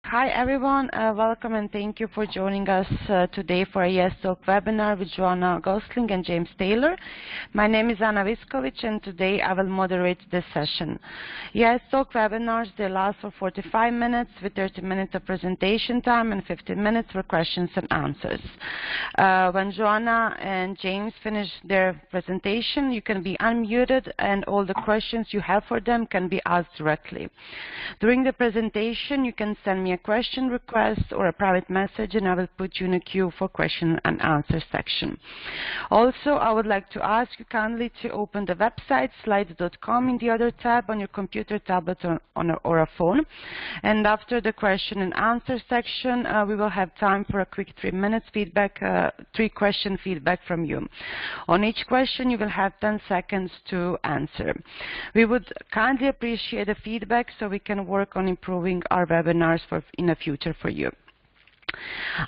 Hi everyone, welcome and thank you for joining us today for a EAStalk webinar with Joanna Gosling and James Taylor. My name is Anna Viskovic and today I will moderate this session. EAStalk webinars, they last for 45 minutes with 30 minutes of presentation time and 15 minutes for questions and answers. When Joanna and James finish their presentation, you can be unmuted and all the questions you have for them can be asked directly. During the presentation, you can send me a question request or a private message and I will put you in a queue for question and answer section. Also, I would like to ask you kindly to open the website slides.com in the other tab on your computer, tablet, or a phone. And after the question and answer section, we will have time for a quick 3 minutes feedback, 3-question feedback from you. On each question, you will have 10 seconds to answer. We would kindly appreciate the feedback so we can work on improving our webinars in the future for you.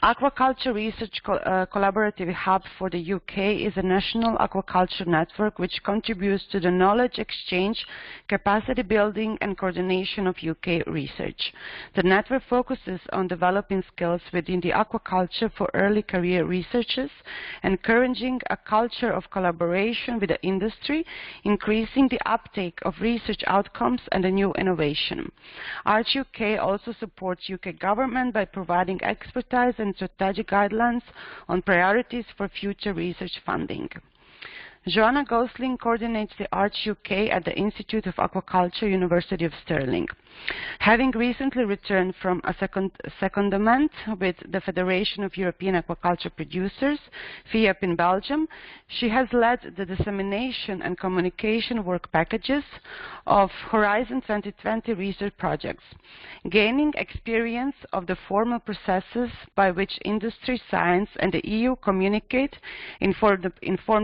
Aquaculture Research Collaborative Hub for the UK is a national aquaculture network which contributes to the knowledge exchange, capacity building and coordination of UK research. The network focuses on developing skills within the aquaculture for early career researchers, encouraging a culture of collaboration with the industry, increasing the uptake of research outcomes and a new innovation. Arch UK also supports UK government by providing expertise and strategic guidelines on priorities for future research funding. Joanna Gosling coordinates the Arch UK at the Institute of Aquaculture, University of Stirling. Having recently returned from a secondment with the Federation of European Aquaculture Producers, FIAP in Belgium, she has led the dissemination and communication work packages of Horizon 2020 research projects, gaining experience of the formal processes by which industry, science, and the EU communicate, inform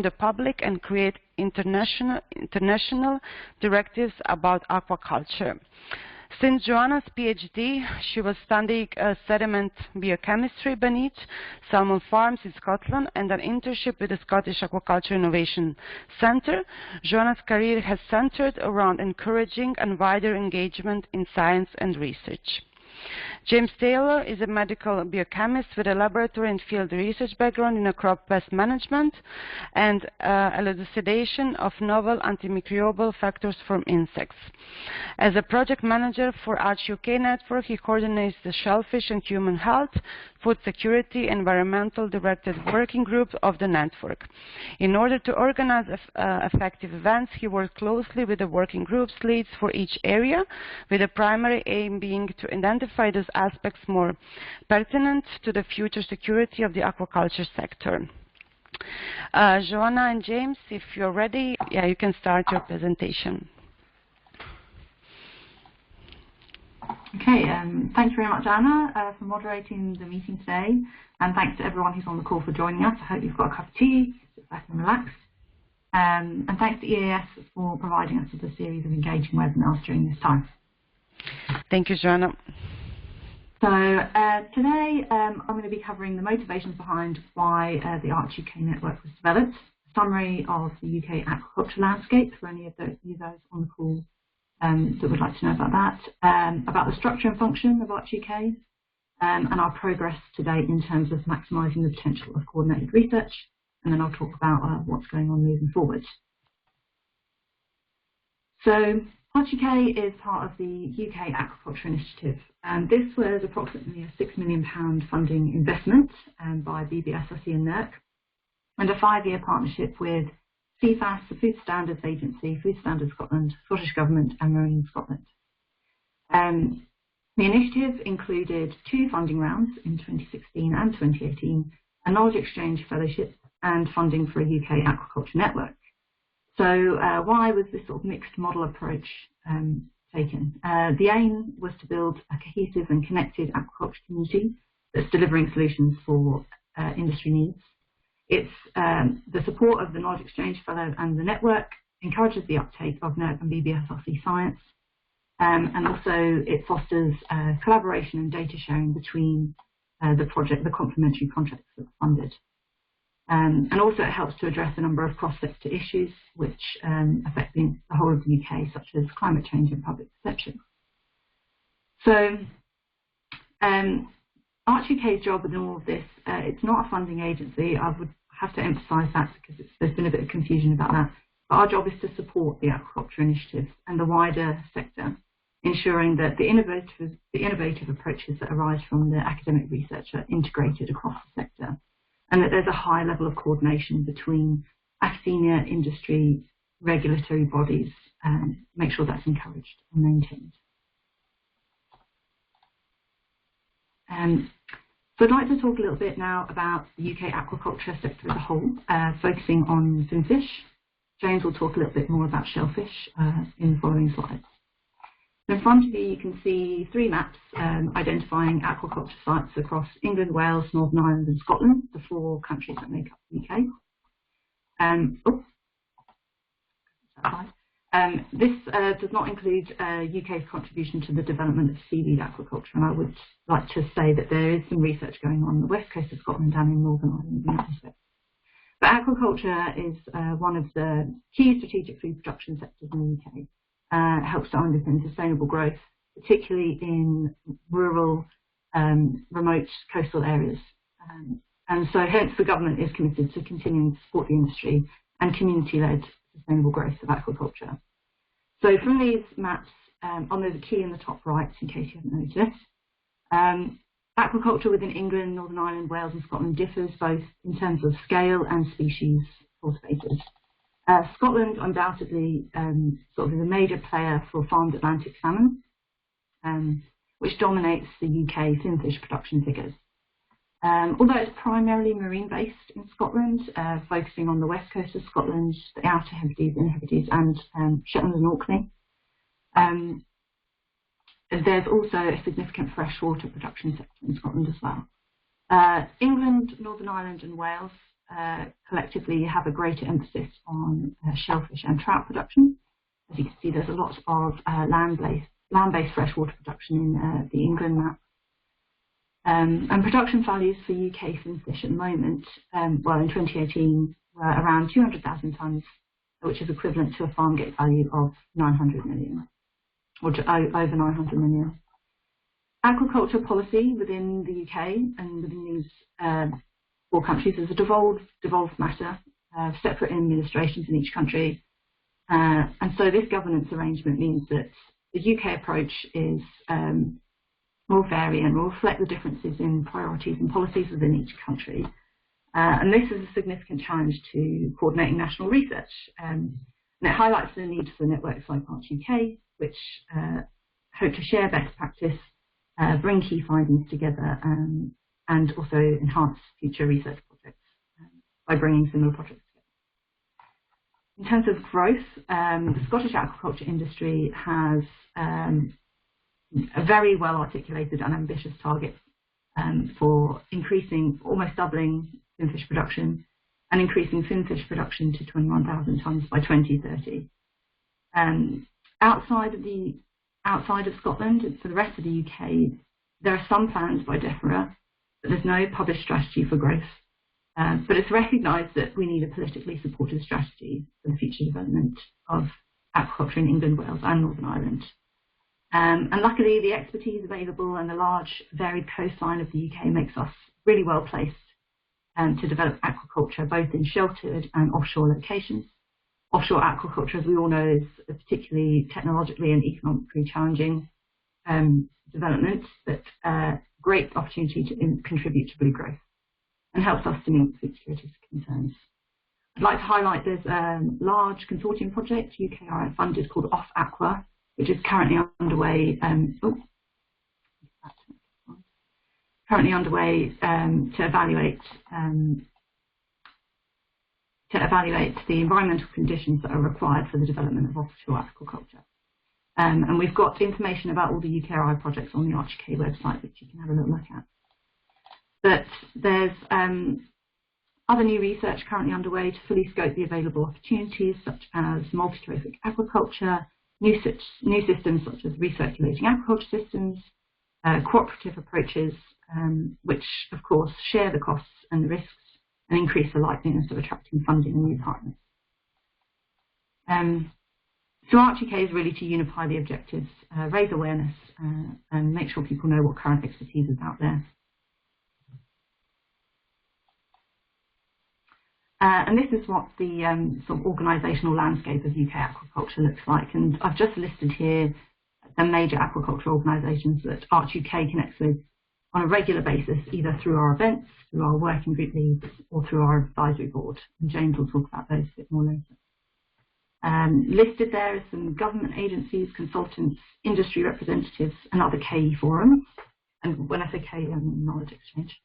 the public, and create international directives about aquaculture. Since Joanna's PhD, she was studying sediment biochemistry beneath salmon farms in Scotland and an internship with the Scottish Aquaculture Innovation Centre. Joanna's career has centred around encouraging and wider engagement in science and research. James Taylor is a medical biochemist with a laboratory and field research background in crop pest management and elucidation of novel antimicrobial factors from insects. As a project manager for Arch UK Network, he coordinates the shellfish and human health, food security, environmental directed working group of the network. In order to organize effective events, he worked closely with the working groups leads for each area, with the primary aim being to identify those aspects more pertinent to the future security of the aquaculture sector. Joanna and James, if you're ready, you can start your presentation. Okay, thank you very much, Anna, for moderating the meeting today, and thanks to everyone who's on the call for joining us. I hope you've got a cup of tea, sit back and relax. And thanks to EAS for providing us with a series of engaging webinars during this time. Thank you, Joanna. So today I'm going to be covering the motivations behind why the Arch UK network was developed, a summary of the UK aquaculture landscape for any of you guys on the call that would like to know about that, about the structure and function of Arch UK, and our progress today in terms of maximising the potential of coordinated research, and then I'll talk about what's going on moving forward. So Arch UK is part of the UK Aquaculture Initiative, and this was approximately a £6 million funding investment by BBS, SSE and NERC, and a 5-year partnership with CFAS, the Food Standards Agency, Food Standards Scotland, Scottish Government and Marine Scotland. The initiative included 2 funding rounds in 2016 and 2018, a knowledge exchange fellowship and funding for a UK aquaculture network. So why was this sort of mixed model approach taken? The aim was to build a cohesive and connected aquaculture community that's delivering solutions for industry needs. It's the support of the Knowledge Exchange Fellow and the network encourages the uptake of NERC and BBSRC science, and also it fosters collaboration and data sharing between the complementary projects that are funded. And also it helps to address a number of cross-sector issues which affect the whole of the UK, such as climate change and public perception. So Arch UK's job in all of this, it's not a funding agency. I would have to emphasise that because there's been a bit of confusion about that. But our job is to support the aquaculture initiative and the wider sector, ensuring that the innovative approaches that arise from the academic research are integrated across the sector, and that there's a high level of coordination between academia, industry, regulatory bodies, and make sure that's encouraged and maintained. So I'd like to talk a little bit now about the UK aquaculture sector as a whole, focusing on finfish. James will talk a little bit more about shellfish in the following slides. In front of you can see 3 maps identifying aquaculture sites across England, Wales, Northern Ireland and Scotland, the 4 countries that make up the UK. This does not include UK's contribution to the development of seaweed aquaculture, and I would like to say that there is some research going on the west coast of Scotland and in Northern Ireland in that respect. But aquaculture is one of the key strategic food production sectors in the UK. It helps to underpin sustainable growth, particularly in rural, remote coastal areas. And so hence the government is committed to continuing to support the industry and community-led sustainable growth of aquaculture. So from these maps, there's a key in the top right in case you haven't noticed. Aquaculture within England, Northern Ireland, Wales and Scotland differs both in terms of scale and species cultivated. Scotland undoubtedly sort of is a major player for farmed Atlantic salmon, which dominates the UK finfish production figures. Although it's primarily marine-based in Scotland, focusing on the west coast of Scotland, the Outer Hebrides, Inner Hebrides and Shetland and Orkney. There's also a significant freshwater production sector in Scotland as well. England, Northern Ireland and Wales collectively have a greater emphasis on shellfish and trout production. As you can see, there's a lot of land-based freshwater production in the England map. And production values for UK finfish at the moment, well, in 2018, were around 200,000 tonnes, which is equivalent to a farm gate value of 900 million, or over 900 million. Aquaculture policy within the UK and within these 4 countries is a devolved matter, separate administrations in each country. And so this governance arrangement means that the UK approach is will vary and will reflect the differences in priorities and policies within each country. And this is a significant challenge to coordinating national research. And it highlights the need for networks like Arch UK, which hope to share best practice, bring key findings together, and also enhance future research projects by bringing similar projects together. In terms of growth, the Scottish aquaculture industry has a very well articulated and ambitious target for increasing, almost doubling finfish production and increasing finfish production to 21,000 tonnes by 2030. Outside of Scotland, for the rest of the UK, there are some plans by DEFRA, but there's no published strategy for growth. But it's recognised that we need a politically supported strategy for the future development of aquaculture in England, Wales and Northern Ireland. And luckily, the expertise available and the large varied coastline of the UK makes us really well placed to develop aquaculture both in sheltered and offshore locations. Offshore aquaculture, as we all know, is a particularly technologically and economically challenging development, but great opportunity to contribute to blue growth and helps us to meet food security concerns. I'd like to highlight there's a large consortium project, UKRI funded, called Off Aqua, which is currently underway. To evaluate the environmental conditions that are required for the development of offshore aquaculture. And we've got information about all the UKRI projects on the Arch UK website, which you can have a little look at. But there's other new research currently underway to fully scope the available opportunities, such as multi-trophic aquaculture, new systems such as recirculating aquaculture systems, cooperative approaches, which of course share the costs and the risks and increase the likeliness of attracting funding and new partners. So RGK is really to unify the objectives, raise awareness, and make sure people know what current expertise is out there. And this is what the sort of organisational landscape of UK aquaculture looks like. And I've just listed here the major aquaculture organisations that Arch UK connects with on a regular basis, either through our events, through our working group leads, or through our advisory board. And James will talk about those a bit more later. Listed there are some government agencies, consultants, industry representatives, and other KE forums. And when I say KE, I mean knowledge exchange.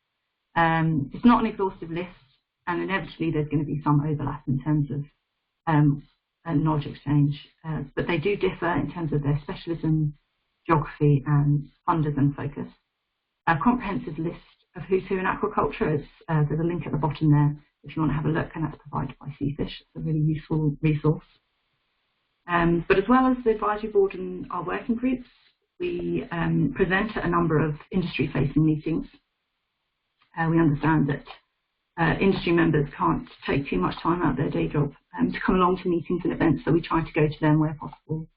It's not an exhaustive list, and inevitably there's going to be some overlap in terms of knowledge exchange, but they do differ in terms of their specialism, geography, and funders and focus. A comprehensive list of who's who in aquaculture is there's a link at the bottom there if you want to have a look, and that's provided by Seafish. It's a really useful resource. But as well as the advisory board and our working groups, we present at a number of industry-facing meetings. We understand that industry members can't take too much time out of their day job to come along to meetings and events, so we try to go to them where possible.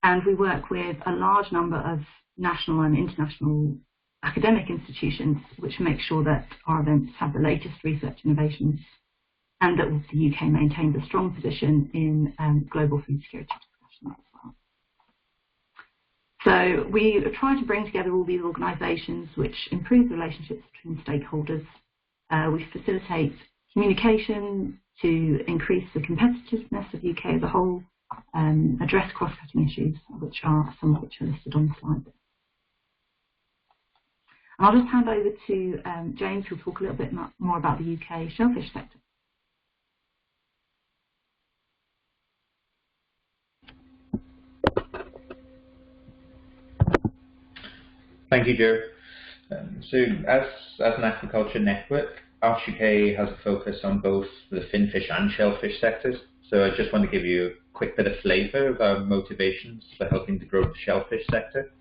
And we work with a large number of national and international academic institutions, which make sure that our events have the latest research innovations and that the UK maintains a strong position in global food security discussions as well. So we try to bring together all these organisations which improve relationships between stakeholders. We facilitate communication to increase the competitiveness of the UK as a whole, address cross-cutting issues, which are some of which are listed on the slide. And I'll just hand over to James, who'll talk a little bit more about the UK shellfish sector. Thank you, Joe. So as an aquaculture network, Arch UK has a focus on both the finfish and shellfish sectors. So I just want to give you a quick bit of flavour of our motivations for helping to grow the shellfish sector.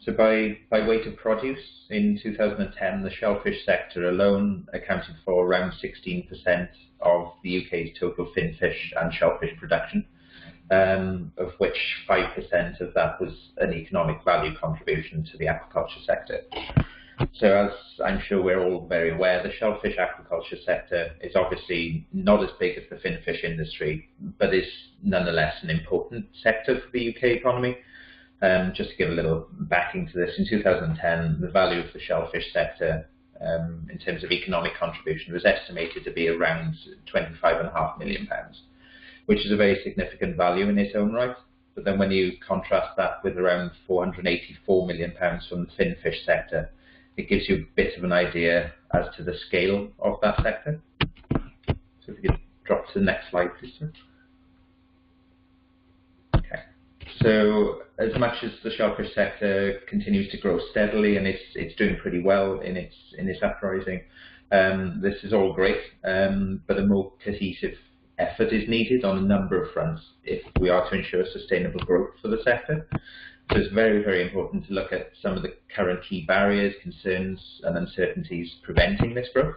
So by weight of produce, in 2010, the shellfish sector alone accounted for around 16% of the UK's total finfish and shellfish production, of which 5% of that was an economic value contribution to the aquaculture sector. So as I'm sure we're all very aware, the shellfish aquaculture sector is obviously not as big as the finfish industry, but is nonetheless an important sector for the UK economy. Just to give a little backing to this, in 2010, the value of the shellfish sector in terms of economic contribution was estimated to be around £25.5 million, which is a very significant value in its own right. But then when you contrast that with around £484 million from the finfish sector, it gives you a bit of an idea as to the scale of that sector. So if you could drop to the next slide, please, sir. Okay. So as much as the shellfish sector continues to grow steadily, and it's doing pretty well in its uprising, this is all great, but a more cohesive effort is needed on a number of fronts if we are to ensure sustainable growth for the sector. So it's very, very important to look at some of the current key barriers, concerns and uncertainties preventing this growth.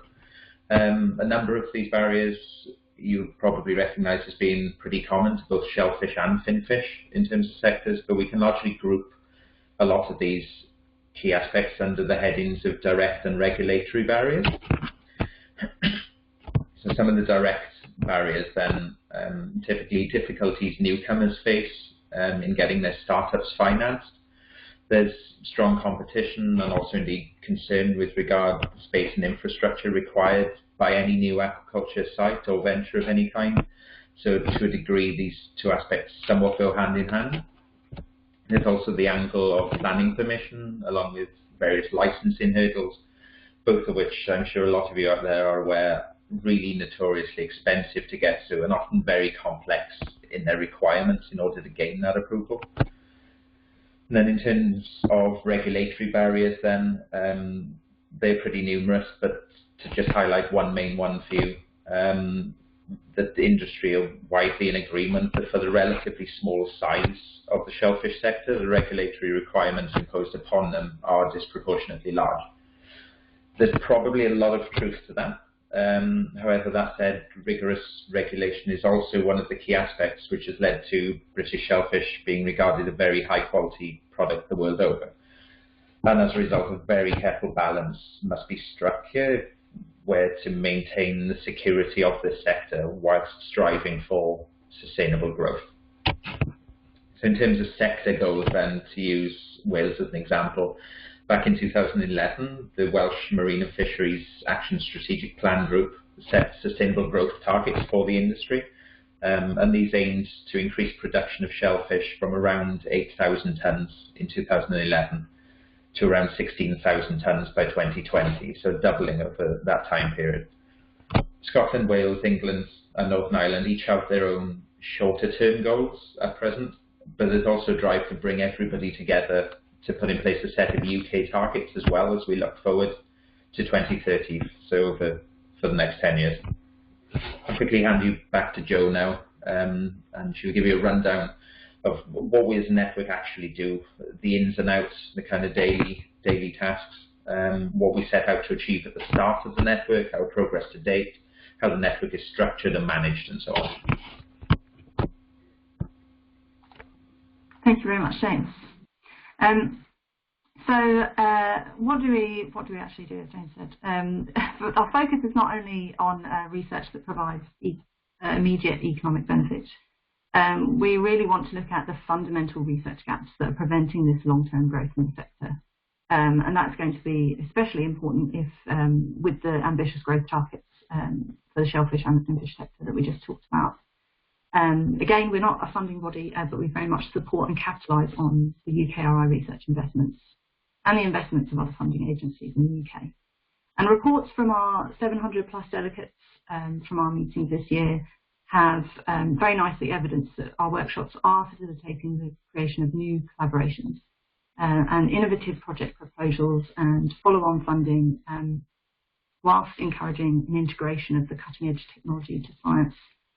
A number of these barriers you probably recognise as being pretty common to both shellfish and finfish in terms of sectors, but we can largely group a lot of these key aspects under the headings of direct and regulatory barriers. So some of the direct barriers then, typically difficulties newcomers face in getting their startups financed. There's strong competition and also indeed concern with regard to space and infrastructure required by any new aquaculture site or venture of any kind. So to a degree, these two aspects somewhat go hand in hand. There's also the angle of planning permission along with various licensing hurdles, both of which I'm sure a lot of you out there are aware really notoriously expensive to get to and often very complex in their requirements in order to gain that approval. And then in terms of regulatory barriers then, they're pretty numerous, but to just highlight one main one for you, that the industry are widely in agreement that for the relatively small size of the shellfish sector, the regulatory requirements imposed upon them are disproportionately large. There's probably a lot of truth to that. However, that said, rigorous regulation is also one of the key aspects which has led to British shellfish being regarded a very high quality product the world over. And as a result, a very careful balance must be struck here, where to maintain the security of this sector whilst striving for sustainable growth. So in terms of sector goals then, to use Wales as an example, back in 2011, the Welsh Marine and Fisheries Action Strategic Plan Group set sustainable growth targets for the industry, and these aimed to increase production of shellfish from around 8,000 tonnes in 2011 to around 16,000 tonnes by 2020, so doubling over that time period. Scotland, Wales, England and Northern Ireland each have their own shorter-term goals at present, but there's also a drive to bring everybody together to put in place a set of UK targets as well as we look forward to 2030, so for the next 10 years. I'll quickly hand you back to Jo now, and she'll give you a rundown of what we as a network actually do, the ins and outs, the kind of daily tasks, what we set out to achieve at the start of the network, our progress to date, how the network is structured and managed, and so on. Thank you very much, James. What do we actually do, as James said? Our focus is not only on research that provides immediate economic benefit. We really want to look at the fundamental research gaps that are preventing this long-term growth in the sector. And that's going to be especially important if, with the ambitious growth targets for the shellfish and the fish sector that we just talked about. Again, we're not a funding body, but we very much support and capitalise on the UKRI research investments and the investments of other funding agencies in the UK. And reports from our 700 plus delegates from our meetings this year have very nicely evidenced that our workshops are facilitating the creation of new collaborations and innovative project proposals and follow-on funding, whilst encouraging an integration of the cutting-edge technology to science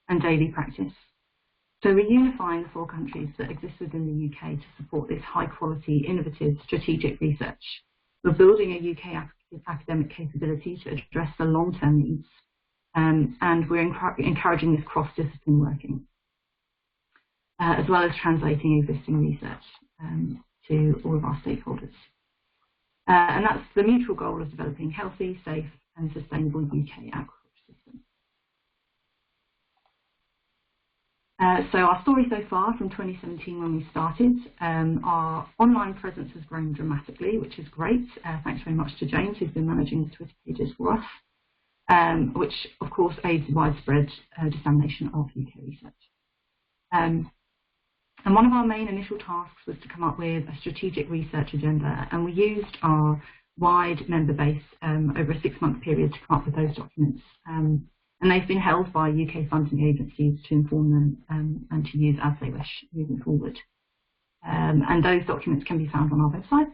and daily practice. So we're unifying the 4 countries that exist within the UK to support this high-quality, innovative, strategic research. We're building a UK academic capability to address the long-term needs, and we're encouraging this cross-discipline working, as well as translating existing research to all of our stakeholders. And that's the mutual goal of developing healthy, safe and sustainable UK aquaculture systems. So our story so far from 2017 when we started, our online presence has grown dramatically, which is great. Thanks very much to James, who's been managing the Twitter pages for us, which of course aids widespread dissemination of UK research. And one of our main initial tasks was to come up with a strategic research agenda, and we used our wide member base over a 6-month period to come up with those documents. And they've been held by UK funding agencies to inform them and to use as they wish moving forward. And those documents can be found on our website.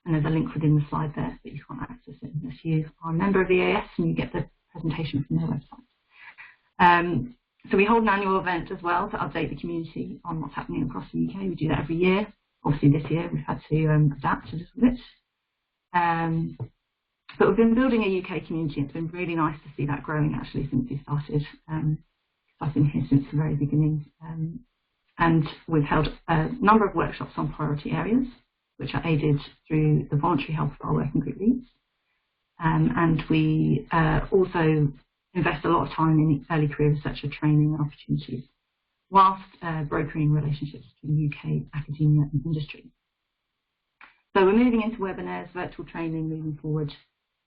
And there's a link within the slide there, but you can't access it unless you are a member of EAS and you get the presentation from their website. So we hold an annual event as well to update the community on what's happening across the UK. We do that every year. Obviously this year we've had to adapt a little bit. But we've been building a UK community. It's been really nice to see that growing actually since we started. I've been here since the very beginning. And we've held a number of workshops on priority areas, which are aided through the voluntary help of our working group leads. And we also invest a lot of time in early career researcher training and opportunities, whilst brokering relationships between UK academia and industry. So we're moving into webinars, virtual training moving forward,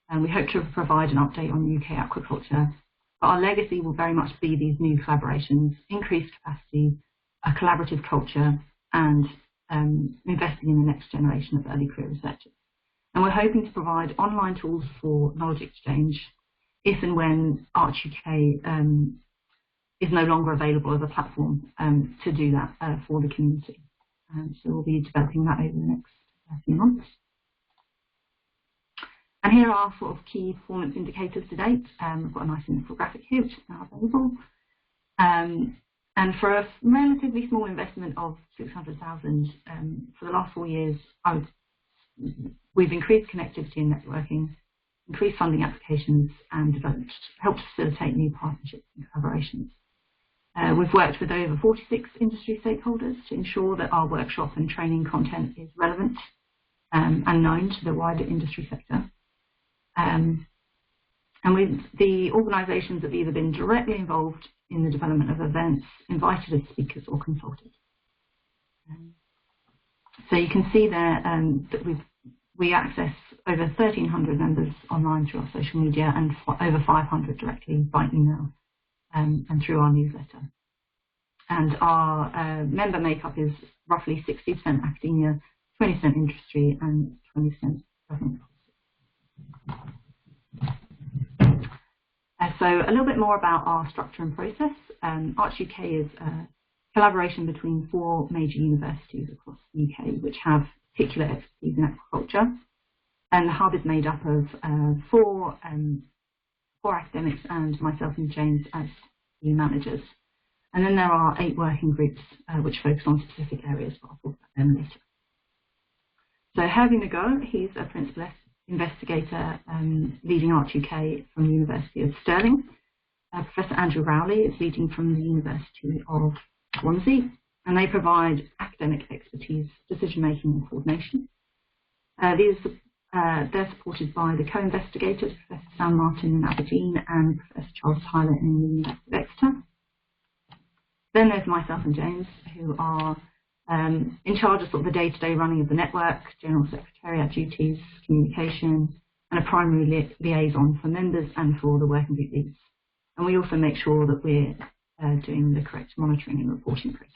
and we hope to provide an update on UK aquaculture. But our legacy will very much be these new collaborations, increased capacity, a collaborative culture, and investing in the next generation of early career researchers. And we're hoping to provide online tools for knowledge exchange if and when Arch UK is no longer available as a platform to do that for the community. So we'll be developing that over the next few months. And here are sort of key performance indicators to date. I've got a nice infographic here, which is now available. And for a relatively small investment of 600,000, for the last 4 years, we've increased connectivity and networking, increase funding applications, and help to facilitate new partnerships and collaborations. We've worked with over 46 industry stakeholders to ensure that our workshop and training content is relevant and known to the wider industry sector. And the organisations have either been directly involved in the development of events, invited as speakers, or consulted. So you can see there that we access over 1,300 members online through our social media and over 500 directly by email and through our newsletter. And our member makeup is roughly 60% academia, 20% industry, and 20% government. So a little bit more about our structure and process. Arch UK is a collaboration between 4 major universities across the UK, which have particular expertise in aquaculture. And the hub is made up of 4 academics and myself and James as the managers. And then there are 8 working groups which focus on specific areas, but I'll talk about them later. So Hervé Nagot, he's a principal investigator leading Arch UK from the University of Stirling. Professor Andrew Rowley is leading from the University of Swansea, and they provide academic expertise, decision-making and coordination. They're supported by the co-investigators, Professor Sam Martin in Aberdeen and Professor Charles Tyler in the University of Exeter. Then there's myself and James, who are in charge of sort of the day-to-day running of the network, general secretariat duties, communication, and a primary liaison for members and for the working group leads. And we also make sure that we're doing the correct monitoring and reporting process.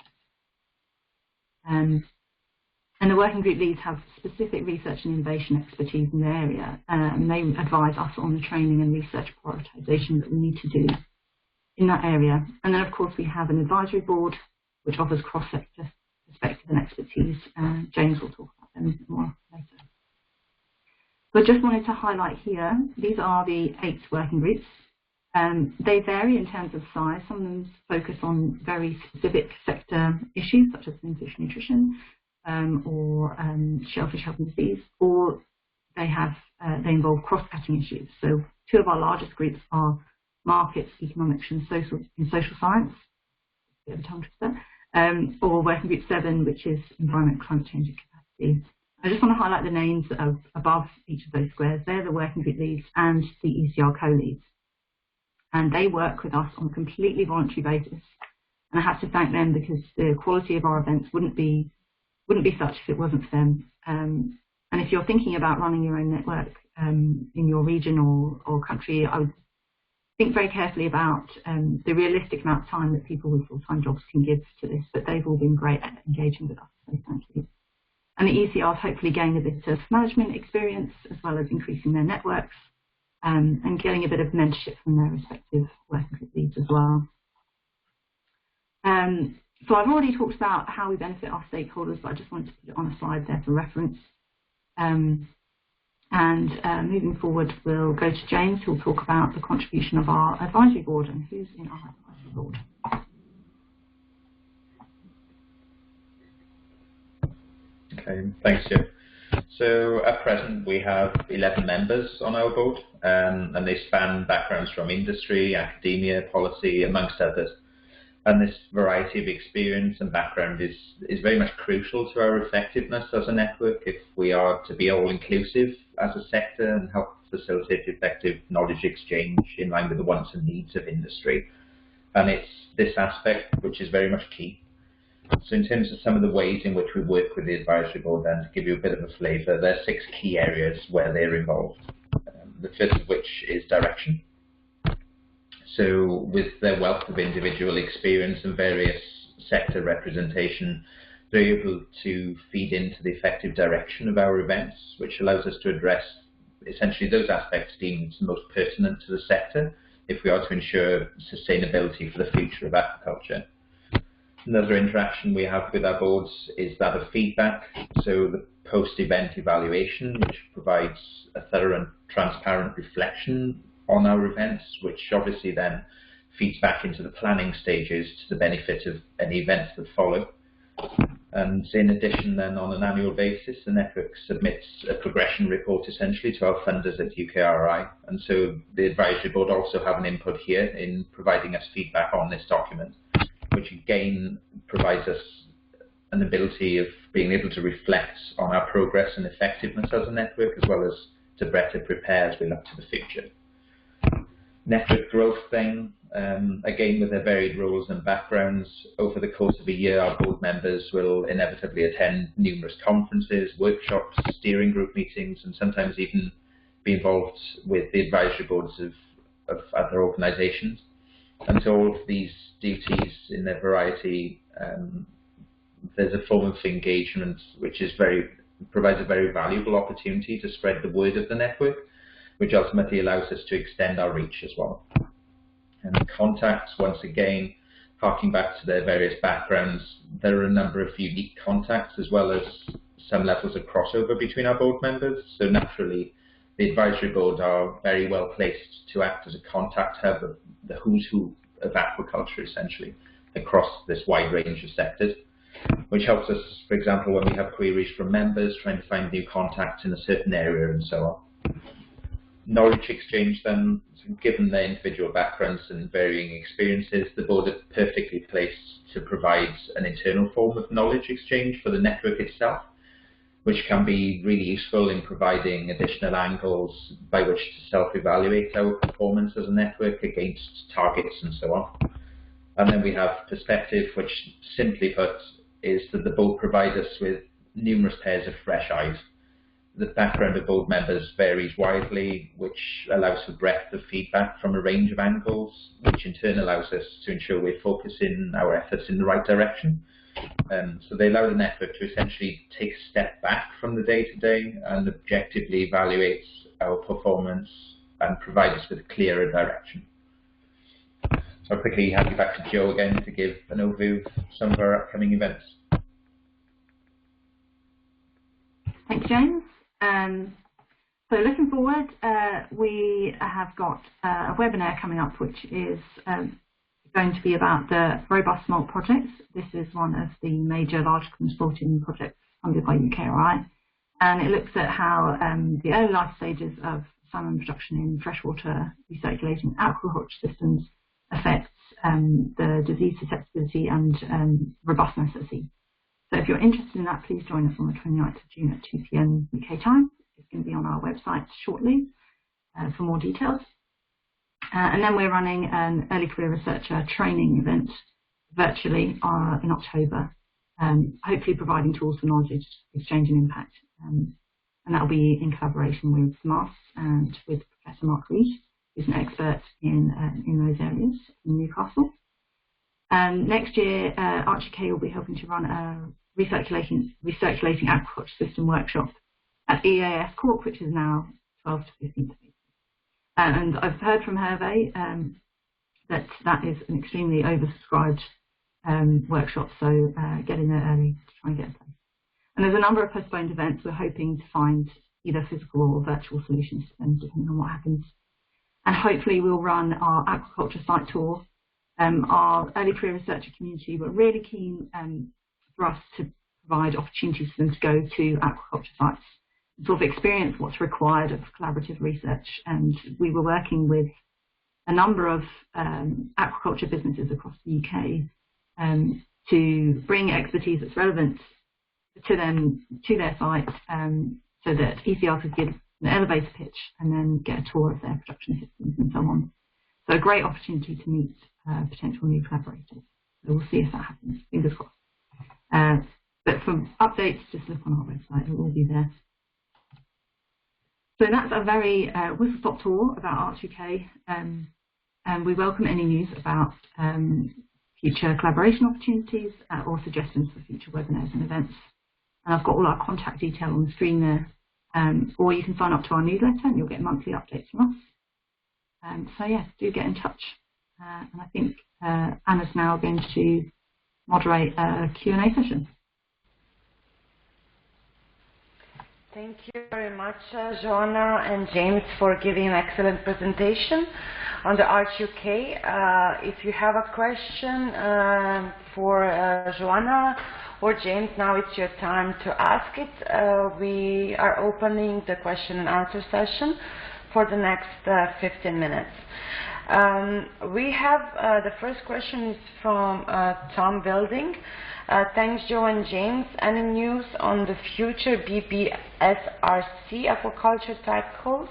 And the working group leads have specific research and innovation expertise in the area, and they advise us on the training and research prioritisation that we need to do in that area. And then, of course, we have an advisory board which offers cross-sector perspective and expertise. James will talk about them more later. So I just wanted to highlight here, these are the 8 working groups. They vary in terms of size. Some of them focus on very specific sector issues, such as fish nutrition or shellfish health and disease, or they involve cross-cutting issues. So 2 of our largest groups are markets, economics, and social science. A bit of a tongue twister. Or working group 7, which is environment, climate change, and capacity. I just want to highlight the names that are above each of those squares. They're the working group leads and the ECR co-leads. And they work with us on a completely voluntary basis. And I have to thank them because the quality of our events wouldn't be such if it wasn't for them. And if you're thinking about running your own network in your region or country, I would think very carefully about the realistic amount of time that people with full-time jobs can give to this, but they've all been great at engaging with us, so thank you. And the ECRs hopefully gain a bit of management experience as well as increasing their networks and getting a bit of mentorship from their respective working group leads as well. So I've already talked about how we benefit our stakeholders, but I just wanted to put it on a slide there for reference. Moving forward, we'll go to James, who will talk about the contribution of our advisory board and who's in our advisory board. Okay, thanks, Jo. So at present, we have 11 members on our board, and they span backgrounds from industry, academia, policy, amongst others. And this variety of experience and background is very much crucial to our effectiveness as a network if we are to be all-inclusive as a sector and help facilitate effective knowledge exchange in line with the wants and needs of industry. And it's this aspect which is very much key. So in terms of some of the ways in which we work with the advisory board, and to give you a bit of a flavour, there are 6 key areas where they're involved. The first of which is direction. So with their wealth of individual experience and various sector representation, they're able to feed into the effective direction of our events, which allows us to address essentially those aspects deemed most pertinent to the sector if we are to ensure sustainability for the future of aquaculture. Another interaction we have with our boards is that of feedback, so the post-event evaluation, which provides a thorough and transparent reflection on our events, which obviously then feeds back into the planning stages to the benefit of any events that follow. And in addition, then on an annual basis, the network submits a progression report essentially to our funders at UKRI. And so the advisory board also have an input here in providing us feedback on this document, which again provides us an ability of being able to reflect on our progress and effectiveness as a network, as well as to better prepare as we look to the future. Network growth then, again with their varied roles and backgrounds, over the course of a year our board members will inevitably attend numerous conferences, workshops, steering group meetings, and sometimes even be involved with the advisory boards of other organisations. And so all of these duties in their variety, there's a form of engagement which is provides a very valuable opportunity to spread the word of the network, which ultimately allows us to extend our reach as well. And contacts, once again, harking back to their various backgrounds, there are a number of unique contacts as well as some levels of crossover between our board members. So naturally, the advisory board are very well placed to act as a contact hub of the who's who of aquaculture, essentially, across this wide range of sectors, which helps us, for example, when we have queries from members trying to find new contacts in a certain area and so on. Knowledge exchange then, given their individual backgrounds and varying experiences, the board is perfectly placed to provide an internal form of knowledge exchange for the network itself, which can be really useful in providing additional angles by which to self-evaluate our performance as a network against targets and so on. And then we have perspective, which simply put is that the board provides us with numerous pairs of fresh eyes. The background of board members varies widely, which allows for breadth of feedback from a range of angles, which in turn allows us to ensure we're focusing our efforts in the right direction. So they allow the network to essentially take a step back from the day-to-day and objectively evaluate our performance and provide us with a clearer direction. So I'll quickly hand you back to Joe again to give an overview of some of our upcoming events. Thanks, James. So looking forward, we have got a webinar coming up, which is going to be about the robust smolt projects. This is one of the major large consortium projects funded by UKRI, and it looks at how the early life stages of salmon production in freshwater recirculating aquaculture systems affects the disease susceptibility and robustness at sea. So if you're interested in that, please join us on the 29th of June at 2 p.m. UK time. It's going to be on our website shortly for more details. And then we're running an early career researcher training event virtually in October, hopefully providing tools for knowledge exchange and impact. And that will be in collaboration with SMARS and with Professor Mark Reed, who's an expert in those areas in Newcastle. Next year, RGK will be helping to run a recirculating aquaculture system workshop at EAS Corporate, which is now 12th to 15th of April. And I've heard from Hervé that is an extremely oversubscribed workshop, so get in there early to try and get a place. And there's a number of postponed events. We're hoping to find either physical or virtual solutions to them, depending on what happens. And hopefully we'll run our aquaculture site tour. Our early career researcher community were really keen for us to provide opportunities for them to go to aquaculture sites and sort of experience what's required of collaborative research. And we were working with a number of aquaculture businesses across the UK to bring expertise that's relevant to them, to their site, so that ECR could give an elevator pitch and then get a tour of their production systems and so on. So a great opportunity to meet potential new collaborators. So we'll see if that happens, fingers crossed. But for updates, just look on our website, it will be there. So that's a very whistle-stop tour about ArchUK, and we welcome any news about future collaboration opportunities or suggestions for future webinars and events. And I've got all our contact detail on the screen there, or you can sign up to our newsletter and you'll get monthly updates from us. So yes, do get in touch. And I think Anna's now going to moderate a Q&A session. Thank you very much, Joanna and James, for giving an excellent presentation on the ArchUK. If you have a question for Joanna or James, now it's your time to ask it. We are opening the question and answer session for the next 15 minutes. We have the first question is from Tom Building. Thanks, Joe and James. Any news on the future BBSRC aquaculture type codes?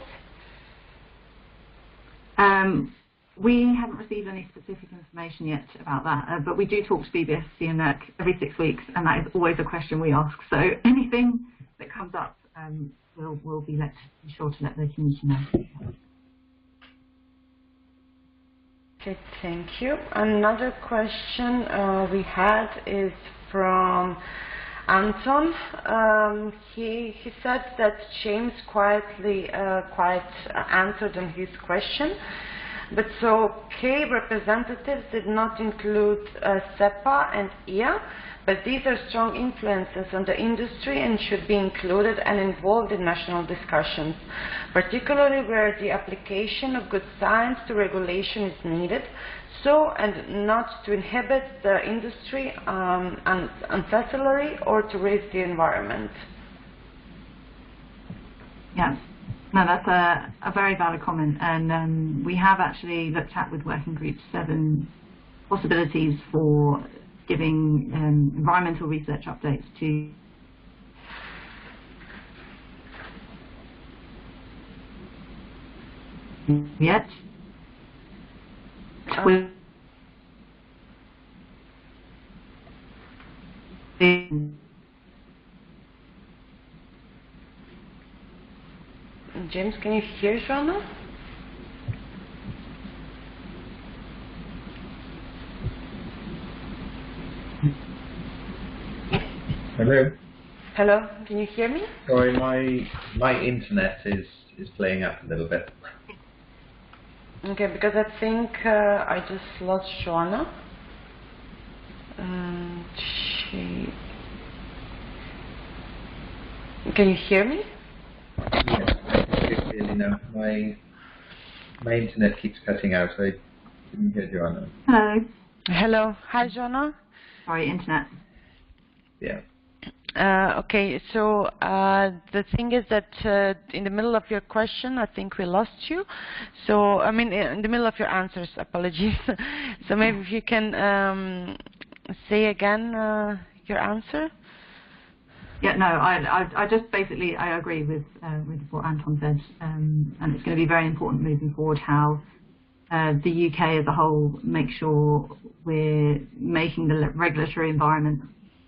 We haven't received any specific information yet about that, but we do talk to BBSC and NERC every 6 weeks, and that is always a question we ask. So anything that comes up, we'll be sure to let the community know. Okay, thank you. Another question we had is from Anton. He said that James quietly answered on his question. But so K representatives did not include SEPA and EA, but these are strong influences on the industry and should be included and involved in national discussions, particularly where the application of good science to regulation is needed, so and not to inhibit the industry unnecessarily or to raise the environment. Yes. No, that's a very valid comment, and we have actually looked at with working group 7 possibilities for giving environmental research updates to yet. James, can you hear Joanna? Hello. Hello, can you hear me? Sorry, my internet is playing up a little bit. Okay, because I think I just lost Joanna. Can you hear me? Yes, clearly now. My internet keeps cutting out. I didn't hear Joanna. Hello. Hello. Hi, Joanna. Sorry, internet. Yeah. Okay, so the thing is that in the middle of your question, I think we lost you. So, I mean, in the middle of your answers, apologies. So maybe if you can say again your answer. Yeah, no, I just basically, I agree with what Anton said, and it's going to be very important moving forward how the UK as a whole make sure we're making the regulatory environment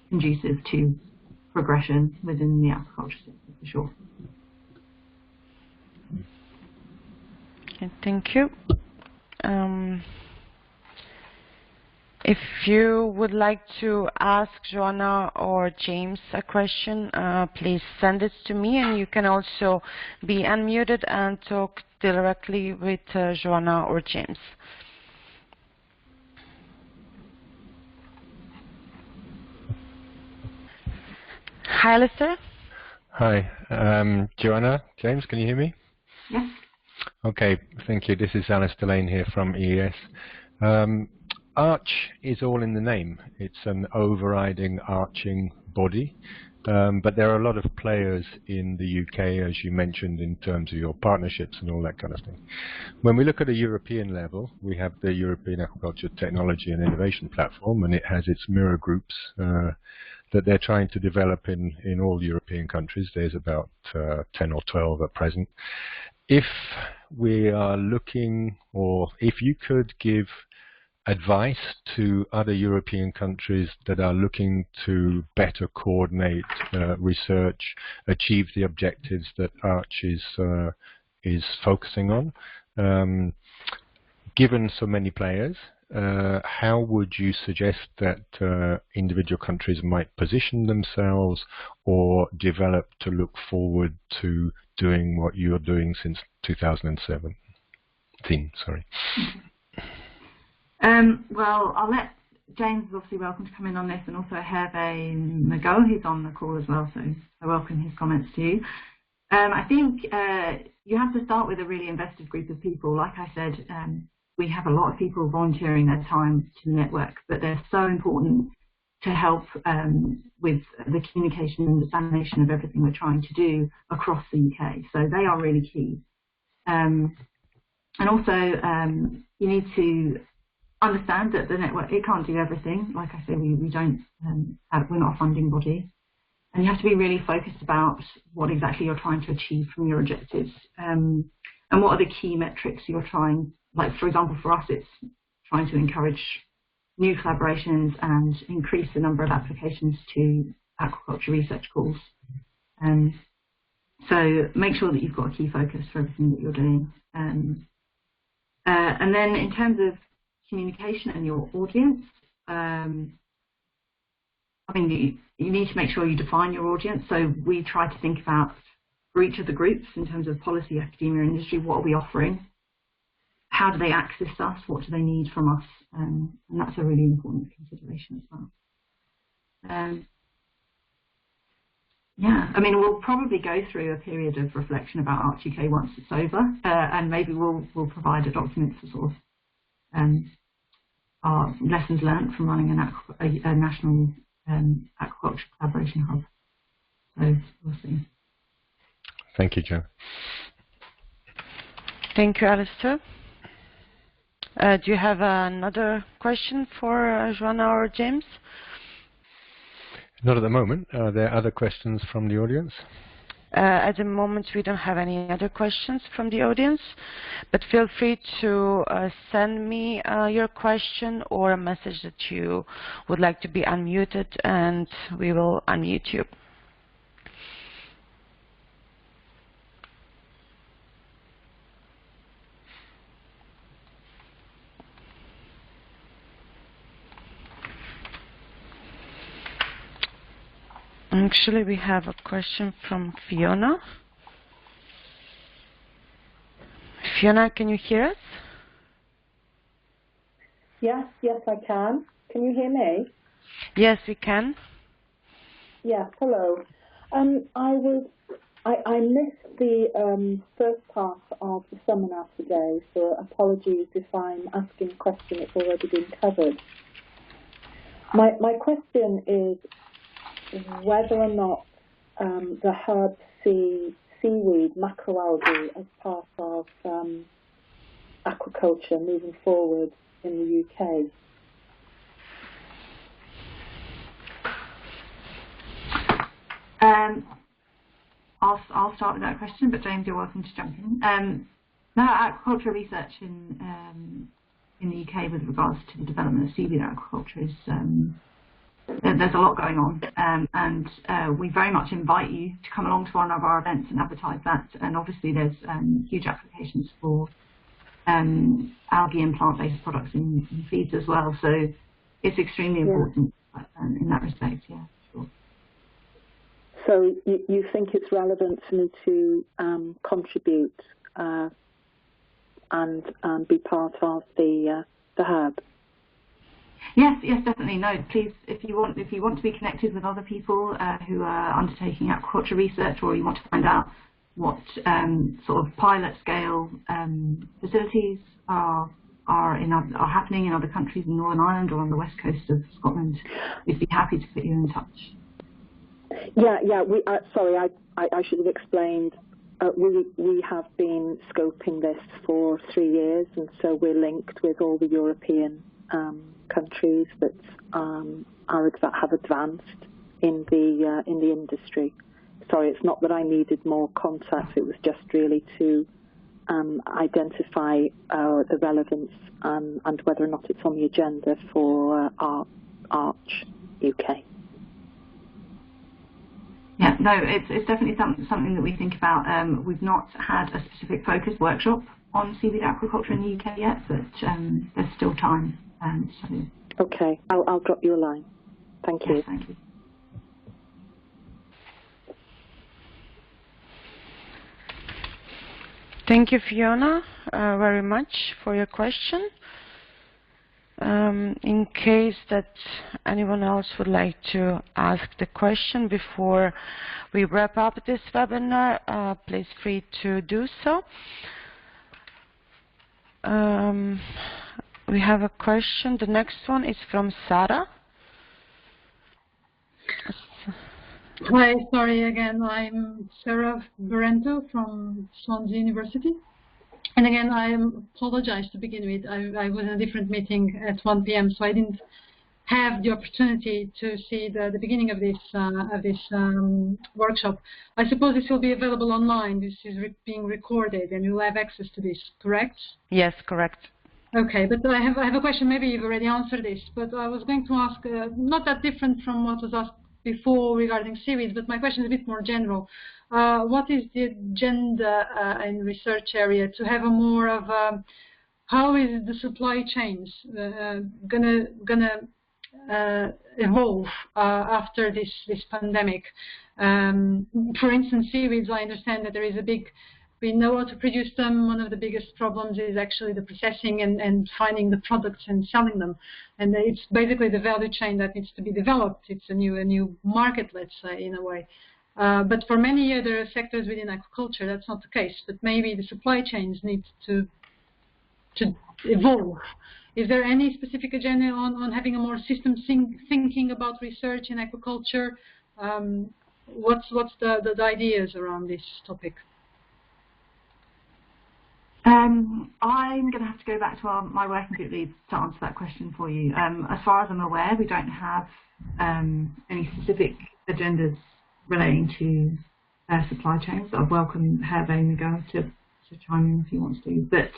conducive to progression within the aquaculture sector, for sure. Okay, thank you. If you would like to ask Joanna or James a question, please send it to me, and you can also be unmuted and talk directly with Joanna or James. Hi, Alistair. Hi, Joanna, James, can you hear me? Yes. Okay, thank you. This is Alistair Lane here from EAS. Arch is all in the name. It's an overriding arching body, but there are a lot of players in the UK, as you mentioned, in terms of your partnerships and all that kind of thing. When we look at a European level, we have the European Aquaculture Technology and Innovation Platform, and it has its mirror groups that they're trying to develop in all European countries. There's about 10 or 12 at present. If we are looking, or if you could give advice to other European countries that are looking to better coordinate research, achieve the objectives that Arch is focusing on, given so many players, how would you suggest that individual countries might position themselves or develop to look forward to doing what you're doing since 2007? Sorry. Well, I'll let James is obviously welcome to come in on this, and also Hervé Mago, who's on the call as well, so I welcome his comments too. I think you have to start with a really invested group of people. Like I said, we have a lot of people volunteering their time to the network, but they're so important to help with the communication and dissemination of everything we're trying to do across the UK. So they are really key. And also, you need to understand that the network, it can't do everything. Like I say, we don't, we're not a funding body. And you have to be really focused about what exactly you're trying to achieve from your objectives. And what are the key metrics you're trying, like for example, for us, it's trying to encourage new collaborations and increase the number of applications to aquaculture research calls. So make sure that you've got a key focus for everything that you're doing. And then in terms of communication and your audience, I mean, you need to make sure you define your audience. So we try to think about, for each of the groups in terms of policy, academia, industry, what are we offering? How do they access us? What do they need from us? And that's a really important consideration as well. Yeah, I mean, we'll probably go through a period of reflection about Arch UK once it's over, and maybe we'll provide a document for sort of our lessons learned from running a national aquaculture collaboration hub. So we'll see. Thank you, Jo. Thank you, Alistair. Do you have another question for Joanna or James? Not at the moment. Are there other questions from the audience? At the moment, we don't have any other questions from the audience, but feel free to send me your question or a message that you would like to be unmuted, and we will unmute you. Actually, we have a question from Fiona. Fiona, can you hear us? Yes, I can. Can you hear me? Yes, we can. Yes, hello. I missed the first part of the seminar today, so apologies if I'm asking a question that's already been covered. My question is whether or not the hub seaweed, macroalgae, as part of aquaculture moving forward in the UK. I'll start with that question, but James, you're welcome to jump in. Now, aquaculture research in the UK with regards to the development of seaweed aquaculture is there's a lot going on, and we very much invite you to come along to one of our events and advertise that. And obviously, there's huge applications for algae and plant-based products in feeds as well. So it's extremely important in that respect. Yeah, sure. So you think it's relevant for me to contribute and be part of the hub? Yes, definitely. No, please, if you want to be connected with other people who are undertaking aquaculture research, or you want to find out what sort of pilot scale facilities are happening in other countries in Northern Ireland or on the west coast of Scotland, we'd be happy to put you in touch. Yeah. We sorry, I should have explained. We have been scoping this for 3 years, and so we're linked with all the European countries that have advanced in the industry. Sorry, it's not that I needed more contacts. It was just really to identify the relevance and whether or not it's on the agenda for Arch UK. Yeah, no, it's definitely something that we think about. We've not had a specific focused workshop on seaweed aquaculture in the UK yet, but there's still time. So. Okay, I'll drop you a line. Thank you. Yes, thank you. Thank you, Fiona, very much for your question. In case that anyone else would like to ask the question before we wrap up this webinar, please free to do so. We have a question. The next one is from Sarah. Hi, sorry again. I'm Sarah Berento from Swansea University. And again, I apologize to begin with. I was in a different meeting at 1 p.m., so I didn't have the opportunity to see the beginning of this workshop. I suppose this will be available online. This is being recorded, and you'll have access to this, correct? Yes, correct. Okay, but I have a question. Maybe you've already answered this, but I was going to ask, not that different from what was asked before regarding seaweeds, but my question is a bit more general. What is the agenda in research area to have a more of how is the supply chains gonna evolve after this pandemic? For instance, seaweeds, I understand that there is we know how to produce them. One of the biggest problems is actually the processing and finding the products and selling them. And it's basically the value chain that needs to be developed. It's a new market, let's say, in a way. But for many other sectors within aquaculture, that's not the case. But maybe the supply chains need to evolve. Is there any specific agenda on having a more systems thinking about research in aquaculture? What's the ideas around this topic? I'm going to have to go back to my working group leads to answer that question for you. As far as I'm aware, we don't have any specific agendas relating to supply chains. I'd welcome Hervé Miguel to chime in if he wants to. But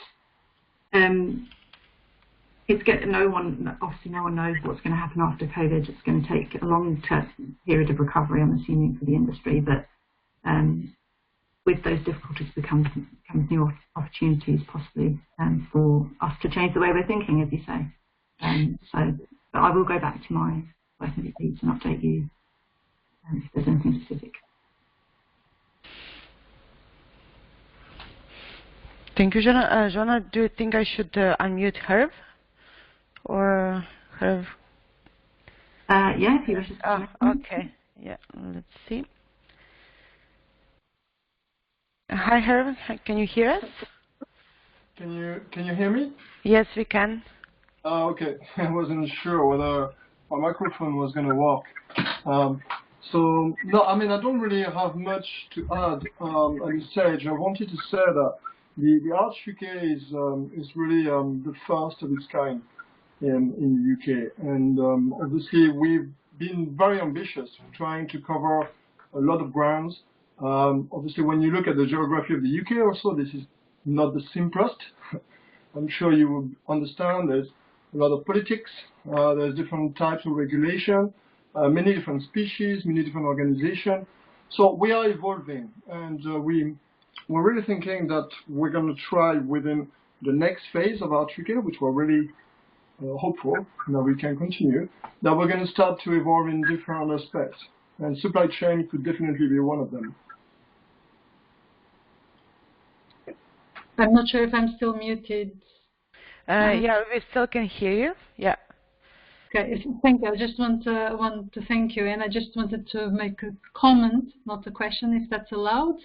obviously no one knows what's going to happen after COVID. It's going to take a long-term period of recovery, I'm assuming, for the industry. But with those difficulties becomes new opportunities possibly for us to change the way we're thinking, as you say. But I will go back to my working group leads and update you if there's anything specific. Thank you, Joanna. Joanna, do you think I should unmute Herb? Or Herb? Yeah, if you wish to. Okay. Yeah, let's see. Hi, Herb. Can you hear us? Can you hear me? Yes, we can. Okay. I wasn't sure whether my microphone was going to work. So no, I mean I don't really have much to add at this stage. I wanted to say that the Arch UK is really the first of its kind in the UK, and obviously we've been very ambitious, trying to cover a lot of grounds. Obviously, when you look at the geography of the UK also, this is not the simplest. I'm sure you will understand there's a lot of politics, there's different types of regulation, many different species, many different organizations. So we are evolving, and we're really thinking that we're going to try within the next phase of Arch UK, which we're really hopeful that we can continue, that we're going to start to evolve in different aspects. And supply chain could definitely be one of them. I'm not sure if I'm still muted. Yeah, we still can hear you. Yeah. Okay, thank you. I just want to thank you, and I just wanted to make a comment, not a question, if that's allowed.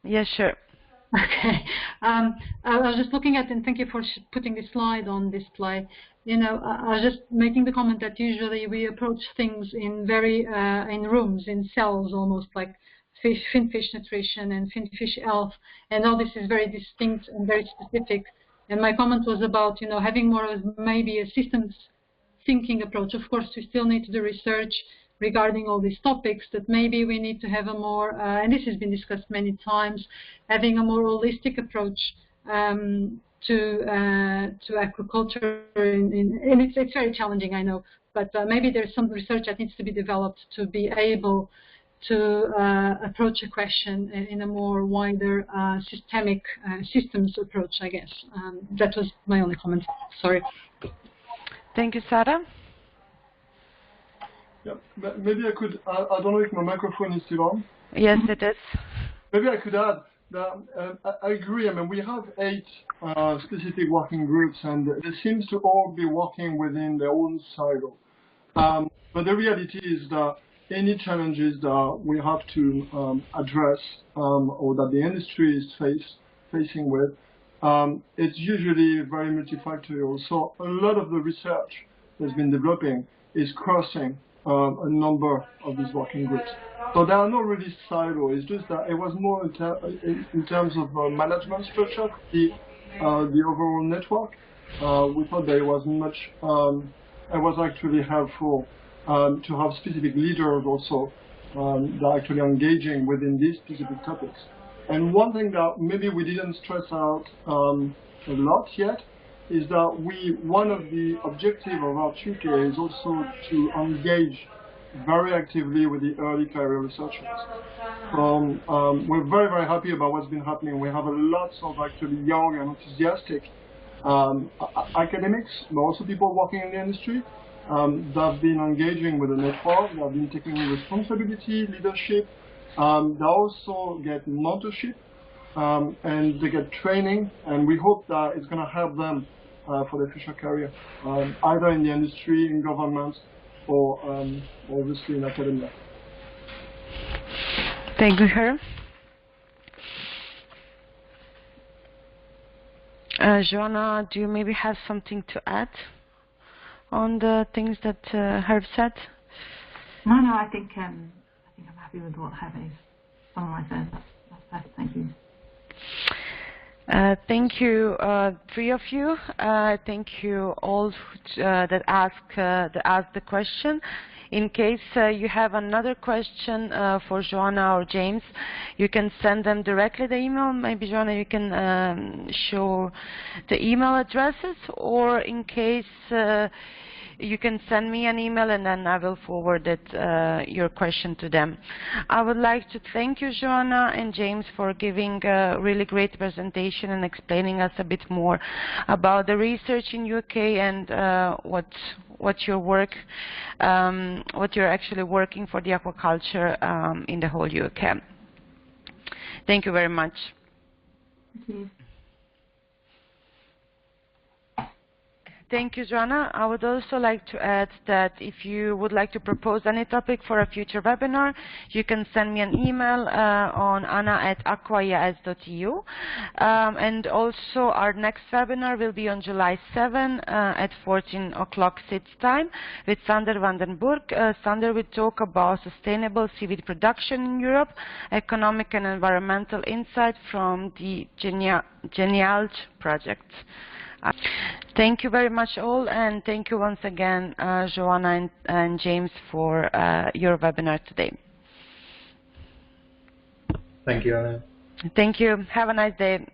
Yeah, sure. Okay. I was just looking at, and thank you for putting this slide on display. You know, I was just making the comment that usually we approach things in in rooms, in cells, almost like finfish nutrition and finfish health, and all this is very distinct and very specific. And my comment was about, you know, having more of maybe a systems thinking approach. Of course, we still need to do research regarding all these topics, that maybe we need to have a more, and this has been discussed many times, having a more holistic approach to aquaculture, and it's very challenging, I know, but maybe there's some research that needs to be developed to be able to approach a question in a more wider systemic systems approach, I guess. That was my only comment. Sorry. Thank you, Sarah. Yeah, maybe I could, I don't know if my microphone is still on. Yes, it is. Maybe I could add that I agree. I mean, we have 8 specific working groups, and they seem to all be working within their own silo. But the reality is that any challenges that we have to address or that the industry is facing with, it's usually very multifactorial. So a lot of the research that's been developing is crossing a number of these working groups. So there are no really silos. It's just that it was more in terms of management structure, the overall network. We thought that it was it was actually helpful to have specific leaders also that are actually engaging within these specific topics. And one thing that maybe we didn't stress out a lot yet is that one of the objectives of our UK is also to engage very actively with the early career researchers. We're very, very happy about what's been happening. We have a lot of actually young and enthusiastic academics, but also people working in the industry that have been engaging with the network, that have been taking responsibility, leadership. They also get mentorship and they get training, and we hope that it's going to help them for their future career, either in the industry, in government, or obviously in academia. Thank you, Herb. Joanna, do you maybe have something to add on the things that Herb said? No, I think I'm happy with what Herb has summarised there. That's perfect. Thank you. Thank you, three of you. Thank you all that asked the question. In case you have another question for Joanna or James, you can send them directly the email. Maybe Joanna, you can show the email addresses, or in case you can send me an email and then I will forward your question to them. I would like to thank you, Joanna and James, for giving a really great presentation and explaining us a bit more about the research in UK and what you're actually working for the aquaculture in the whole UK. Thank you very much. Thank you. Thank you, Joanna. I would also like to add that if you would like to propose any topic for a future webinar, you can send me an email on anna@aquaeas.eu. And also our next webinar will be on July 7 at 14 o'clock SIDS time with Sander van den Burg. Sander will talk about sustainable seaweed production in Europe, economic and environmental insight from the Genealge project. Thank you very much all, and thank you once again, Joanna and James, for your webinar today. Thank you, Anna. Thank you. Have a nice day.